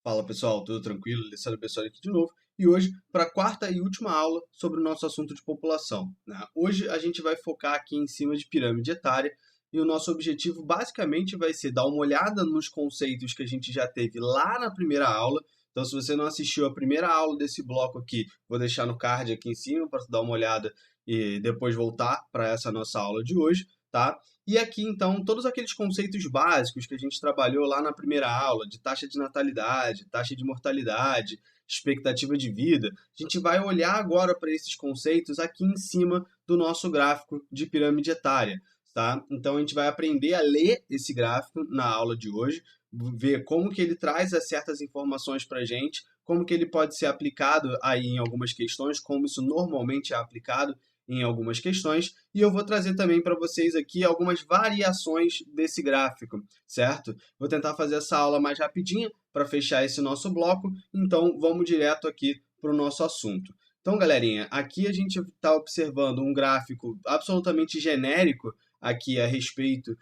Fala pessoal, tudo tranquilo? Alessandro Bessoli aqui de novo e hoje para a quarta e última aula sobre o nosso assunto de população, né? Hoje a gente vai focar aqui em cima de pirâmide etária e o nosso objetivo basicamente vai ser dar uma olhada nos conceitos que a gente já teve lá na primeira aula. Então, se você não assistiu a primeira aula desse bloco aqui, vou deixar no card aqui em cima para dar uma olhada e depois voltar para essa nossa aula de hoje, tá? E aqui, então, todos aqueles conceitos básicos que a gente trabalhou lá na primeira aula, de taxa de natalidade, taxa de mortalidade, expectativa de vida, a gente vai olhar agora para esses conceitos aqui em cima do nosso gráfico de pirâmide etária, tá? Então, a gente vai aprender a ler esse gráfico na aula de hoje, ver como que ele traz certas informações para a gente, como que ele pode ser aplicado aí em algumas questões, como isso normalmente é aplicado em algumas questões, e eu vou trazer também para vocês aqui algumas variações desse gráfico, certo? Vou tentar fazer essa aula mais rapidinha para fechar esse nosso bloco, então vamos direto aqui para o nosso assunto. Então, galerinha, aqui a gente está observando um gráfico absolutamente genérico aqui a respeito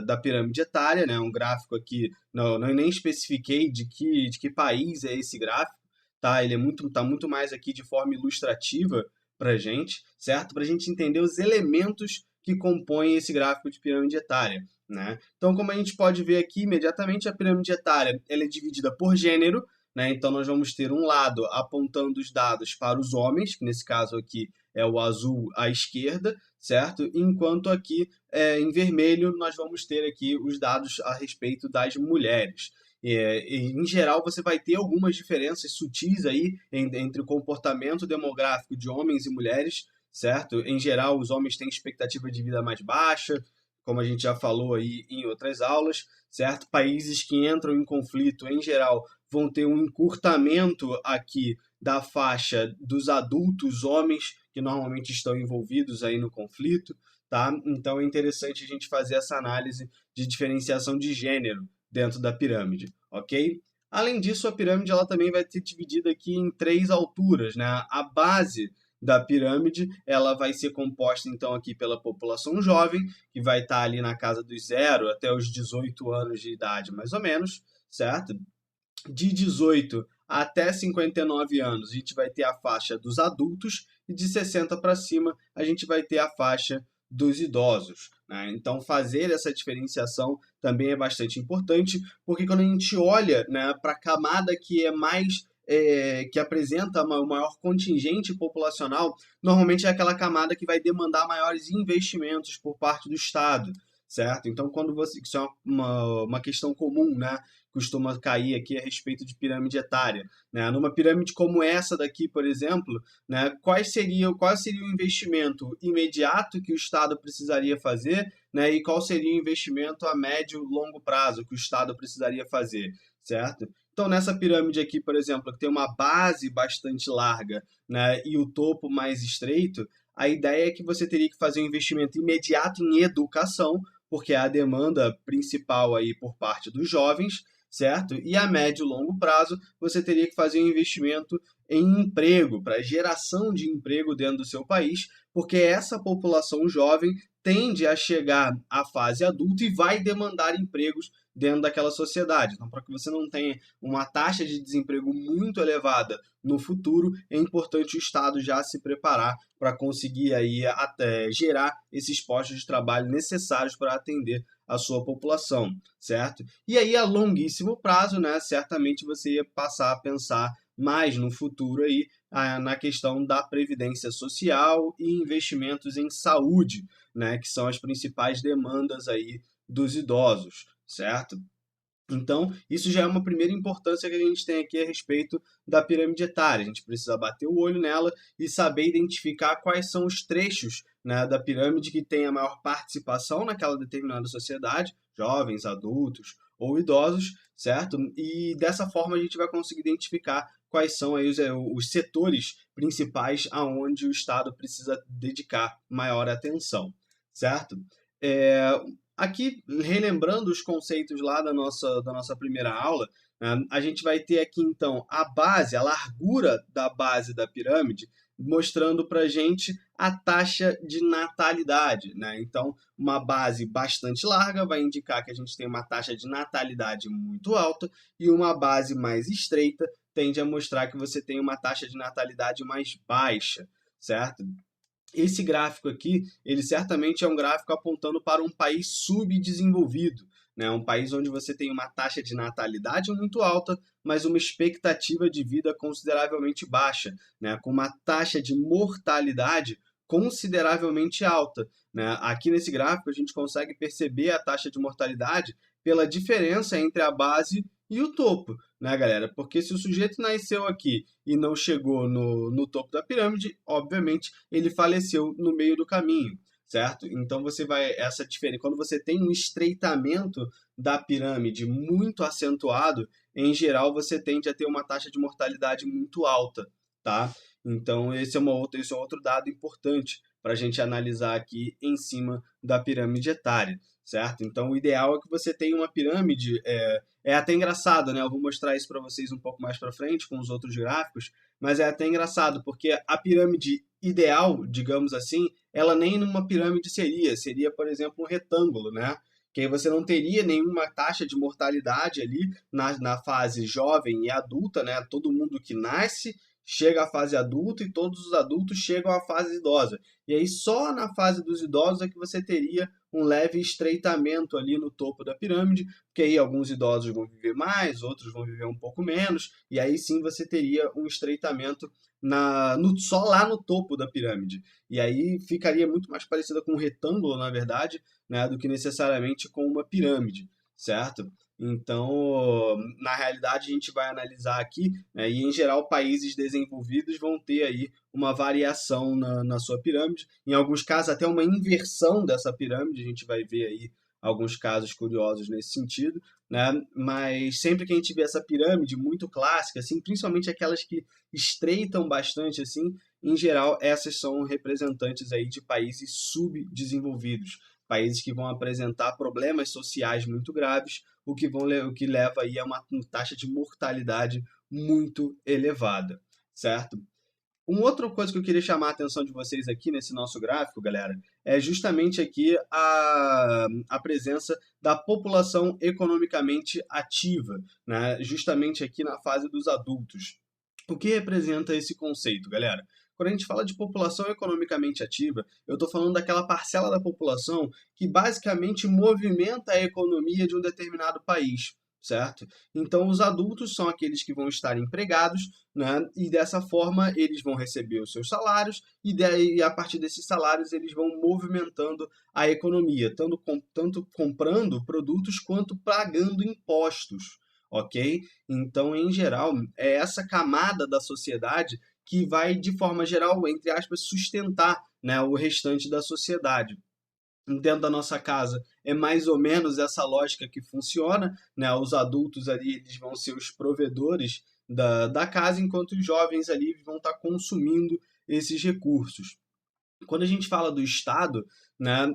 da pirâmide etária, né? Um gráfico aqui, não nem especifiquei de que país é esse gráfico, tá? Ele tá muito mais aqui de forma ilustrativa para a gente, certo? Para a gente entender os elementos que compõem esse gráfico de pirâmide etária, né? Então, como a gente pode ver aqui, imediatamente a pirâmide etária ela é dividida por gênero, né? Então, nós vamos ter um lado apontando os dados para os homens, que nesse caso aqui é o azul à esquerda, certo? Enquanto aqui em vermelho nós vamos ter aqui os dados a respeito das mulheres. Em geral, você vai ter algumas diferenças sutis aí entre o comportamento demográfico de homens e mulheres, certo? Em geral, os homens têm expectativa de vida mais baixa, como a gente já falou aí em outras aulas, certo? Países que entram em conflito, em geral, vão ter um encurtamento aqui da faixa dos adultos homens que normalmente estão envolvidos aí no conflito, tá? Então é interessante a gente fazer essa análise de diferenciação de gênero dentro da pirâmide, ok? Além disso, a pirâmide ela também vai ser dividida aqui em três alturas, né? A base da pirâmide ela vai ser composta então aqui pela população jovem, que vai estar ali na casa dos 0 até os 18 anos de idade, mais ou menos, certo? De 18 até 59 anos, a gente vai ter a faixa dos adultos e de 60 para cima, a gente vai ter a faixa dos idosos, né? Então, fazer essa diferenciação também é bastante importante, porque quando a gente olha, né, para a camada que é mais que apresenta o maior contingente populacional, normalmente é aquela camada que vai demandar maiores investimentos por parte do Estado, certo? Então, quando você, isso é uma questão comum, né? Costuma cair aqui a respeito de pirâmide etária, né? Numa pirâmide como essa daqui, por exemplo, né, qual seria o investimento imediato que o Estado precisaria fazer, né, e qual seria o investimento a médio e longo prazo que o Estado precisaria fazer, certo? Então, nessa pirâmide aqui, por exemplo, que tem uma base bastante larga, né, e o topo mais estreito, a ideia é que você teria que fazer um investimento imediato em educação, porque é a demanda principal aí por parte dos jovens, certo? E a médio e longo prazo, você teria que fazer um investimento em emprego, para geração de emprego dentro do seu país, porque essa população jovem tende a chegar à fase adulta e vai demandar empregos dentro daquela sociedade. Então, para que você não tenha uma taxa de desemprego muito elevada no futuro, é importante o Estado já se preparar para conseguir aí até gerar esses postos de trabalho necessários para atender a sua população, certo? E aí, a longuíssimo prazo, né, certamente você ia passar a pensar mais no futuro aí, na questão da previdência social e investimentos em saúde, né, que são as principais demandas aí dos idosos, certo? Então, isso já é uma primeira importância que a gente tem aqui a respeito da pirâmide etária. A gente precisa bater o olho nela e saber identificar quais são os trechos, né, da pirâmide que tem a maior participação naquela determinada sociedade, jovens, adultos ou idosos, certo? E dessa forma a gente vai conseguir identificar quais são aí os setores principais aonde o Estado precisa dedicar maior atenção, certo? É, Aqui, relembrando os conceitos lá da nossa primeira aula, né, a gente vai ter aqui, então, a base, a largura da base da pirâmide, mostrando para a gente a taxa de natalidade, né? Então, uma base bastante larga vai indicar que a gente tem uma taxa de natalidade muito alta e uma base mais estreita tende a mostrar que você tem uma taxa de natalidade mais baixa, certo? Esse gráfico aqui, ele certamente é um gráfico apontando para um país subdesenvolvido, né? Um país onde você tem uma taxa de natalidade muito alta, mas uma expectativa de vida consideravelmente baixa, né? Com uma taxa de mortalidade consideravelmente alta, né? Aqui nesse gráfico a gente consegue perceber a taxa de mortalidade pela diferença entre a base e o topo, né, galera? Porque se o sujeito nasceu aqui e não chegou no topo da pirâmide, obviamente ele faleceu no meio do caminho, certo? Então você vai essa diferença quando você tem um estreitamento da pirâmide muito acentuado, em geral você tende a ter uma taxa de mortalidade muito alta, tá? Então esse é outro dado importante para a gente analisar aqui em cima da pirâmide etária, certo? Então o ideal é que você tenha uma pirâmide é até engraçado, né? Eu vou mostrar isso para vocês um pouco mais para frente com os outros gráficos, mas é até engraçado porque a pirâmide ideal, digamos assim, ela nem numa pirâmide seria, por exemplo, um retângulo, né? Que aí você não teria nenhuma taxa de mortalidade ali na fase jovem e adulta, né? Todo mundo que nasce chega à fase adulta e todos os adultos chegam à fase idosa. E aí só na fase dos idosos é que você teria um leve estreitamento ali no topo da pirâmide, porque aí alguns idosos vão viver mais, outros vão viver um pouco menos, e aí sim você teria um estreitamento só lá no topo da pirâmide. E aí ficaria muito mais parecida com um retângulo, na verdade, né, do que necessariamente com uma pirâmide, certo? Então, na realidade, a gente vai analisar aqui, né, e em geral, países desenvolvidos vão ter aí uma variação na sua pirâmide, em alguns casos até uma inversão dessa pirâmide, a gente vai ver aí alguns casos curiosos nesse sentido, né? Mas sempre que a gente vê essa pirâmide muito clássica, assim, principalmente aquelas que estreitam bastante, assim, em geral, essas são representantes aí de países subdesenvolvidos, países que vão apresentar problemas sociais muito graves, o que leva aí a uma taxa de mortalidade muito elevada, certo? Uma outra coisa que eu queria chamar a atenção de vocês aqui nesse nosso gráfico, galera, é justamente aqui a presença da população economicamente ativa, né? Justamente aqui na fase dos adultos. O que representa esse conceito, galera? Quando a gente fala de população economicamente ativa, eu estou falando daquela parcela da população que basicamente movimenta a economia de um determinado país, certo? Então, os adultos são aqueles que vão estar empregados, né? E dessa forma eles vão receber os seus salários e daí, a partir desses salários eles vão movimentando a economia, tanto comprando produtos quanto pagando impostos, ok? Então, em geral, é essa camada da sociedade que vai, de forma geral, entre aspas, sustentar, né, o restante da sociedade. Dentro da nossa casa é mais ou menos essa lógica que funciona, né? Os adultos ali eles vão ser os provedores da casa, enquanto os jovens ali vão estar consumindo esses recursos. Quando a gente fala do Estado, né,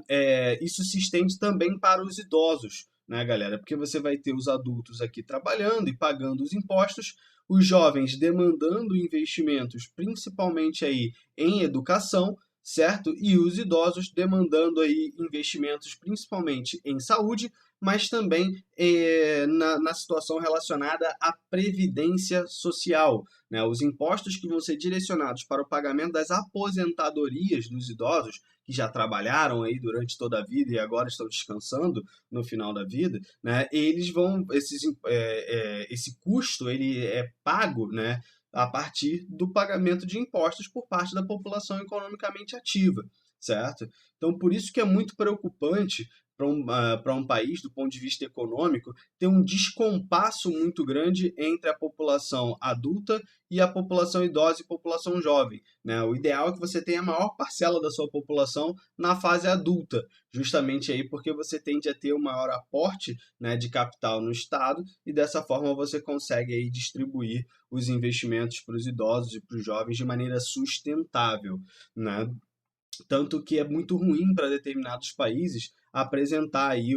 isso se estende também para os idosos, né, galera? Porque você vai ter os adultos aqui trabalhando e pagando os impostos, os jovens demandando investimentos, principalmente aí em educação, certo? E os idosos demandando aí investimentos, principalmente em saúde, mas também na situação relacionada à previdência social, né? Os impostos que vão ser direcionados para o pagamento das aposentadorias dos idosos que já trabalharam aí durante toda a vida e agora estão descansando no final da vida, né? Esse custo ele é pago, né, a partir do pagamento de impostos por parte da população economicamente ativa, certo? Então, por isso que é muito preocupante para um país, do ponto de vista econômico, ter um descompasso muito grande entre a população adulta e a população idosa e população jovem, né? O ideal é que você tenha a maior parcela da sua população na fase adulta, justamente aí porque você tende a ter um maior aporte, né, de capital no Estado e dessa forma você consegue aí distribuir os investimentos para os idosos e para os jovens de maneira sustentável, né? Tanto que é muito ruim para determinados países apresentar aí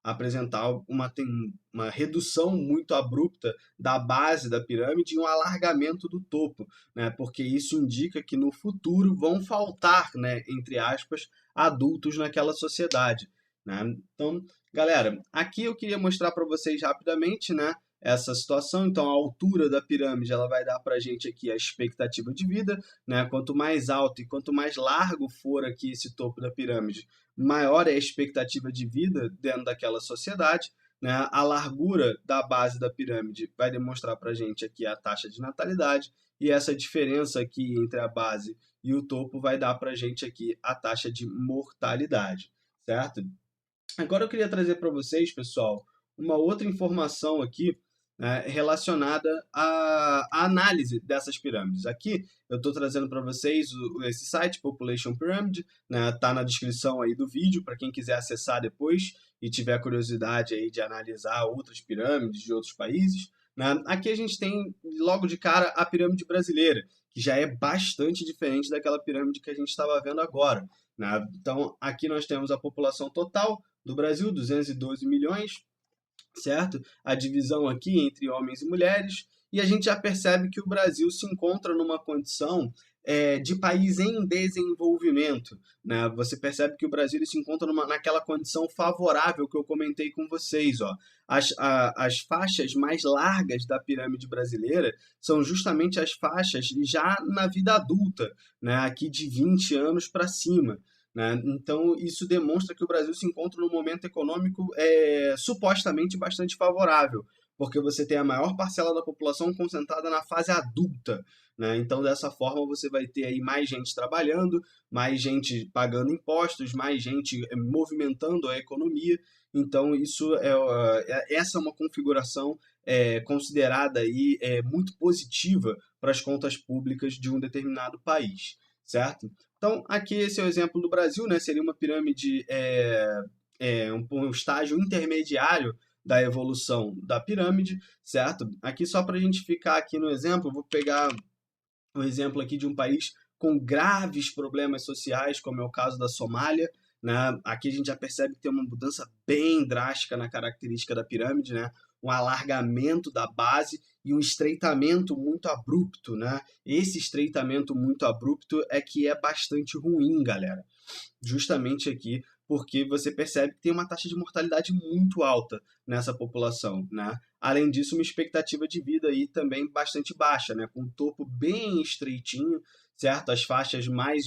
apresentar uma redução muito abrupta da base da pirâmide e um alargamento do topo, né? Porque isso indica que no futuro vão faltar, né, entre aspas, adultos naquela sociedade, né? Então, galera, aqui eu queria mostrar para vocês rapidamente, né, essa situação. Então, a altura da pirâmide ela vai dar para a gente aqui a expectativa de vida, né? Quanto mais alto e quanto mais largo for aqui esse topo da pirâmide, maior é a expectativa de vida dentro daquela sociedade, né? A largura da base da pirâmide vai demonstrar para a gente aqui a taxa de natalidade, e essa diferença aqui entre a base e o topo vai dar para a gente aqui a taxa de mortalidade, certo? Agora eu queria trazer para vocês, pessoal, uma outra informação aqui, né, relacionada à análise dessas pirâmides. Aqui eu estou trazendo para vocês esse site, Population Pyramid, né, tá na descrição aí do vídeo, para quem quiser acessar depois e tiver curiosidade aí de analisar outras pirâmides de outros países, né. Aqui a gente tem, logo de cara, a pirâmide brasileira, que já é bastante diferente daquela pirâmide que a gente estava vendo agora, né. Então, aqui nós temos a população total do Brasil, 212 milhões, certo? A divisão aqui entre homens e mulheres, e a gente já percebe que o Brasil se encontra numa condição de país em desenvolvimento, né? Você percebe que o Brasil ele se encontra naquela condição favorável que eu comentei com vocês, ó. As faixas mais largas da pirâmide brasileira são justamente as faixas já na vida adulta, né? Aqui de 20 anos para cima, né? Então, isso demonstra que o Brasil se encontra num momento econômico supostamente bastante favorável, porque você tem a maior parcela da população concentrada na fase adulta, né? Então, dessa forma, você vai ter aí mais gente trabalhando, mais gente pagando impostos, mais gente movimentando a economia. Então, essa é uma configuração considerada aí, muito positiva para as contas públicas de um determinado país, certo? Então, aqui esse é o exemplo do Brasil, né? Seria uma pirâmide, um estágio intermediário da evolução da pirâmide, certo? Aqui só para a gente ficar aqui no exemplo, vou pegar um exemplo aqui de um país com graves problemas sociais, como é o caso da Somália, né? Aqui a gente já percebe que tem uma mudança bem drástica na característica da pirâmide, né? Um alargamento da base e um estreitamento muito abrupto, né? Esse estreitamento muito abrupto é que é bastante ruim, galera. Justamente aqui porque você percebe que tem uma taxa de mortalidade muito alta nessa população, né? Além disso, uma expectativa de vida aí também bastante baixa, né? Com o topo bem estreitinho, certo? As faixas mais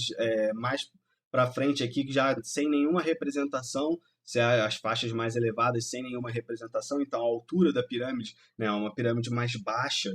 para frente aqui, já sem nenhuma representação, as faixas mais elevadas sem nenhuma representação, então a altura da pirâmide, né, é uma pirâmide mais baixa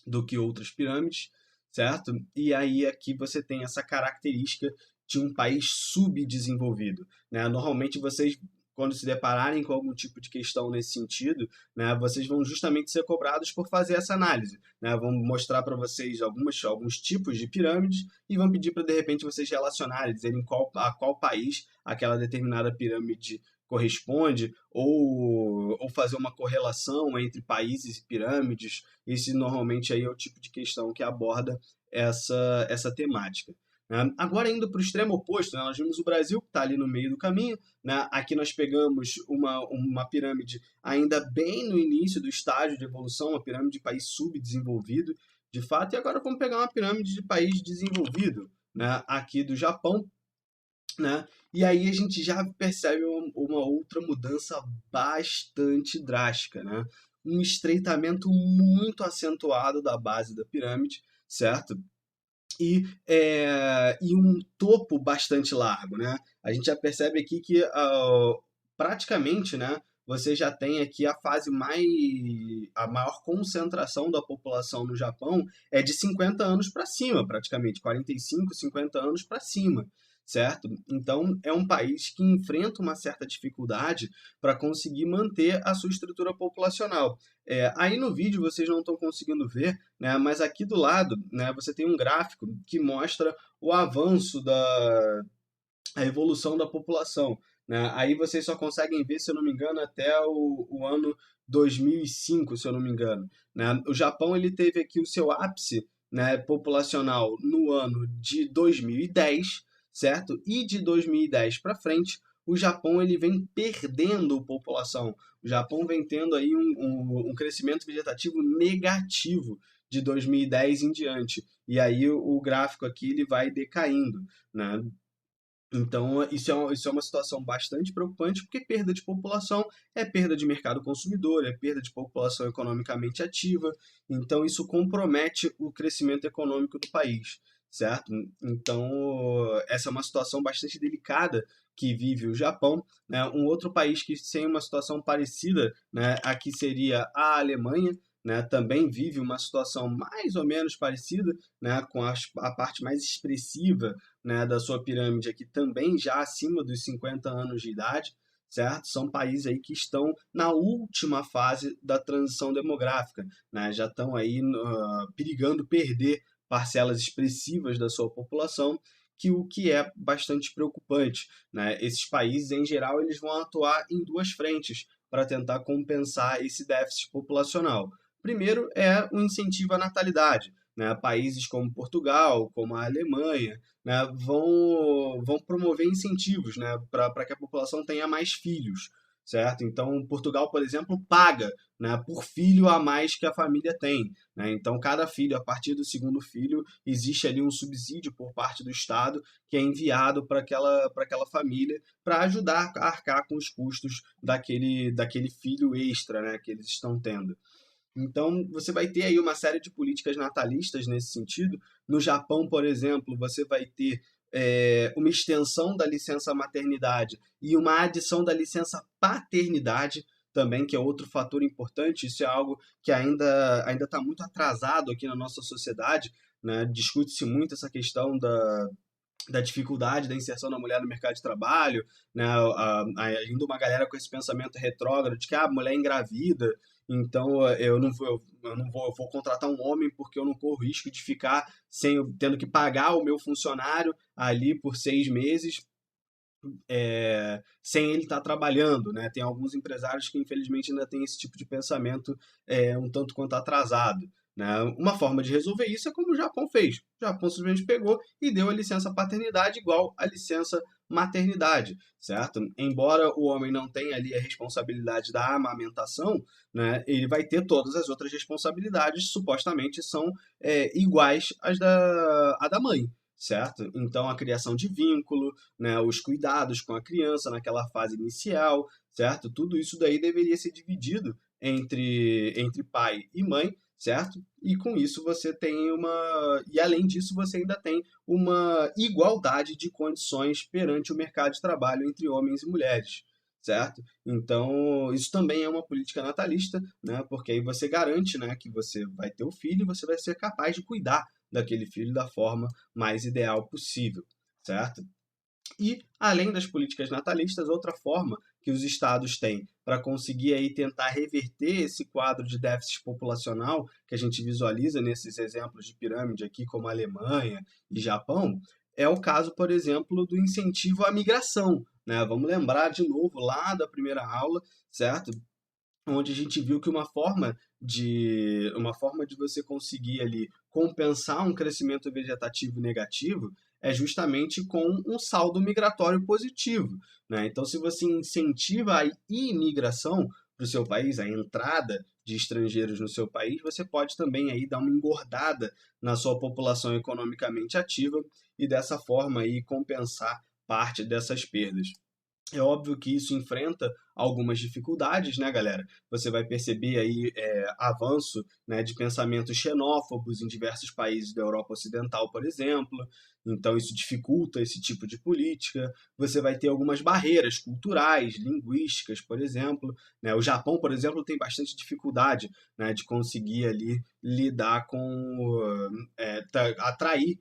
do que outras pirâmides, certo? E aí aqui você tem essa característica de um país subdesenvolvido, né? Normalmente vocês, quando se depararem com algum tipo de questão nesse sentido, né, vocês vão justamente ser cobrados por fazer essa análise, né? Vão mostrar para vocês alguns tipos de pirâmides e vão pedir para, de repente, vocês relacionarem, dizerem a qual país aquela determinada pirâmide corresponde, ou fazer uma correlação entre países e pirâmides. Esse normalmente aí é o tipo de questão que aborda essa temática, né? Agora, indo para o extremo oposto, né, nós vimos o Brasil, que está ali no meio do caminho, né? Aqui nós pegamos uma pirâmide ainda bem no início do estágio de evolução, uma pirâmide de país subdesenvolvido, de fato, e agora vamos pegar uma pirâmide de país desenvolvido, né? Aqui do Japão, né? E aí a gente já percebe uma outra mudança bastante drástica, né? Um estreitamento muito acentuado da base da pirâmide, certo? E um topo bastante largo, né? A gente já percebe aqui que praticamente, né, você já tem aqui a maior concentração da população no Japão é de 50 anos para cima, praticamente, 45, 50 anos para cima, certo? Então, é um país que enfrenta uma certa dificuldade para conseguir manter a sua estrutura populacional. Aí no vídeo vocês não estão conseguindo ver, né, mas aqui do lado, né, você tem um gráfico que mostra o avanço a evolução da população, né? Aí vocês só conseguem ver, se eu não me engano, até o ano 2005, se eu não me engano, né? O Japão ele teve aqui o seu ápice, né, populacional no ano de 2010, certo? E de 2010 para frente, o Japão ele vem perdendo população. O Japão vem tendo aí um crescimento vegetativo negativo de 2010 em diante. E aí o gráfico aqui ele vai decaindo, né? Então, isso é uma situação bastante preocupante, porque perda de população é perda de mercado consumidor, é perda de população economicamente ativa, então isso compromete o crescimento econômico do país, certo? Então, essa é uma situação bastante delicada que vive o Japão, né? Um outro país que tem uma situação parecida, né, aqui seria a Alemanha, né? Também vive uma situação mais ou menos parecida, né, com a parte mais expressiva, né, da sua pirâmide aqui também já acima dos 50 anos de idade, certo? São países aí que estão na última fase da transição demográfica, né? Já estão aí perigando perder parcelas expressivas da sua população, o que é bastante preocupante, né? Esses países, em geral, eles vão atuar em duas frentes para tentar compensar esse déficit populacional. Primeiro é o incentivo à natalidade, né? Países como Portugal, como a Alemanha, né, vão promover incentivos, né, para que a população tenha mais filhos, certo? Então, Portugal, por exemplo, paga, né, por filho a mais que a família tem, né? Então, cada filho, a partir do segundo filho, existe ali um subsídio por parte do Estado que é enviado para aquela família para ajudar a arcar com os custos daquele filho extra, né, que eles estão tendo. Então, você vai ter aí uma série de políticas natalistas nesse sentido. No Japão, por exemplo, você vai ter uma extensão da licença maternidade e uma adição da licença paternidade também, que é outro fator importante. Isso é algo que ainda está muito atrasado aqui na nossa sociedade, né? Discute-se muito essa questão da dificuldade da inserção da mulher no mercado de trabalho, né? Ainda uma galera com esse pensamento retrógrado de que a mulher engravida, então eu vou contratar um homem porque eu não corro risco de ficar tendo que pagar o meu funcionário ali por 6 meses sem ele estar trabalhando, né? Tem alguns empresários que infelizmente ainda têm esse tipo de pensamento um tanto quanto atrasado, né? Uma forma de resolver isso é como o Japão fez. O Japão simplesmente pegou e deu a licença paternidade igual a licença maternidade, certo? Embora o homem não tenha ali a responsabilidade da amamentação, né, ele vai ter todas as outras responsabilidades, supostamente são iguais à da mãe, certo? Então a criação de vínculo, né, os cuidados com a criança naquela fase inicial, certo? Tudo isso daí deveria ser dividido entre pai e mãe, certo? E com isso você tem e além disso você ainda tem uma igualdade de condições perante o mercado de trabalho entre homens e mulheres, certo? Então, isso também é uma política natalista, né? Porque aí você garante, né, que você vai ter o filho e você vai ser capaz de cuidar daquele filho da forma mais ideal possível, certo? E, além das políticas natalistas, outra forma que os estados têm para conseguir aí tentar reverter esse quadro de déficit populacional que a gente visualiza nesses exemplos de pirâmide aqui, como Alemanha e Japão, é o caso, por exemplo, do incentivo à migração, né? Vamos lembrar de novo lá da primeira aula, certo? Onde a gente viu que uma forma de você conseguir ali compensar um crescimento vegetativo negativo é justamente com um saldo migratório positivo, né? Então, se você incentiva a imigração para o seu país, a entrada de estrangeiros no seu país, você pode também aí dar uma engordada na sua população economicamente ativa e dessa forma aí compensar parte dessas perdas. É óbvio que isso enfrenta algumas dificuldades, né, galera? Você vai perceber aí avanço, né, de pensamentos xenófobos em diversos países da Europa Ocidental, por exemplo. Então, isso dificulta esse tipo de política. Você vai ter algumas barreiras culturais, linguísticas, por exemplo, né? O Japão, por exemplo, tem bastante dificuldade, né, de conseguir ali lidar atrair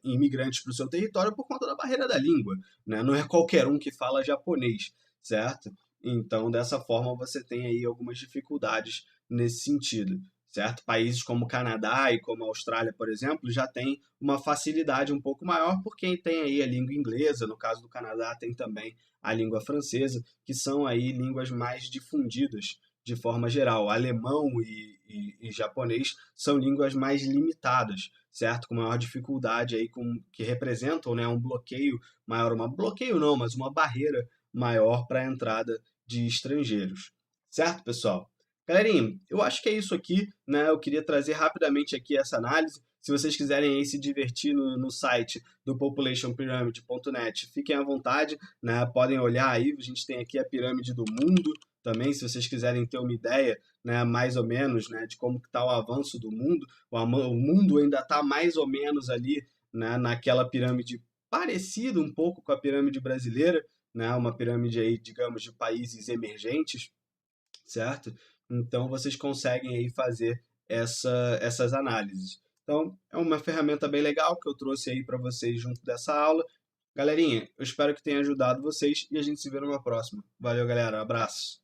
imigrantes para o seu território por conta da barreira da língua, né? Não é qualquer um que fala japonês, certo? Então, dessa forma, você tem aí algumas dificuldades nesse sentido, certo? Países como o Canadá e como a Austrália, por exemplo, já têm uma facilidade um pouco maior porque tem aí a língua inglesa, no caso do Canadá tem também a língua francesa, que são aí línguas mais difundidas de forma geral. Alemão e japonês são línguas mais limitadas, certo? Com maior dificuldade aí, que representam, né, um bloqueio maior, bloqueio não, mas uma barreira maior para a entrada de estrangeiros. Certo, pessoal? Galerinha, eu acho que é isso aqui, né? Eu queria trazer rapidamente aqui essa análise. Se vocês quiserem aí se divertir no site do populationpyramid.net, fiquem à vontade, né? Podem olhar aí, a gente tem aqui a pirâmide do mundo também, se vocês quiserem ter uma ideia, né, mais ou menos, né, de como está o avanço do mundo. O mundo ainda está mais ou menos ali, né, naquela pirâmide parecida um pouco com a pirâmide brasileira, né, uma pirâmide aí, digamos, de países emergentes, certo? Então vocês conseguem aí fazer essas análises. Então é uma ferramenta bem legal que eu trouxe aí para vocês junto dessa aula. Galerinha, eu espero que tenha ajudado vocês e a gente se vê numa próxima. Valeu, galera. Abraço.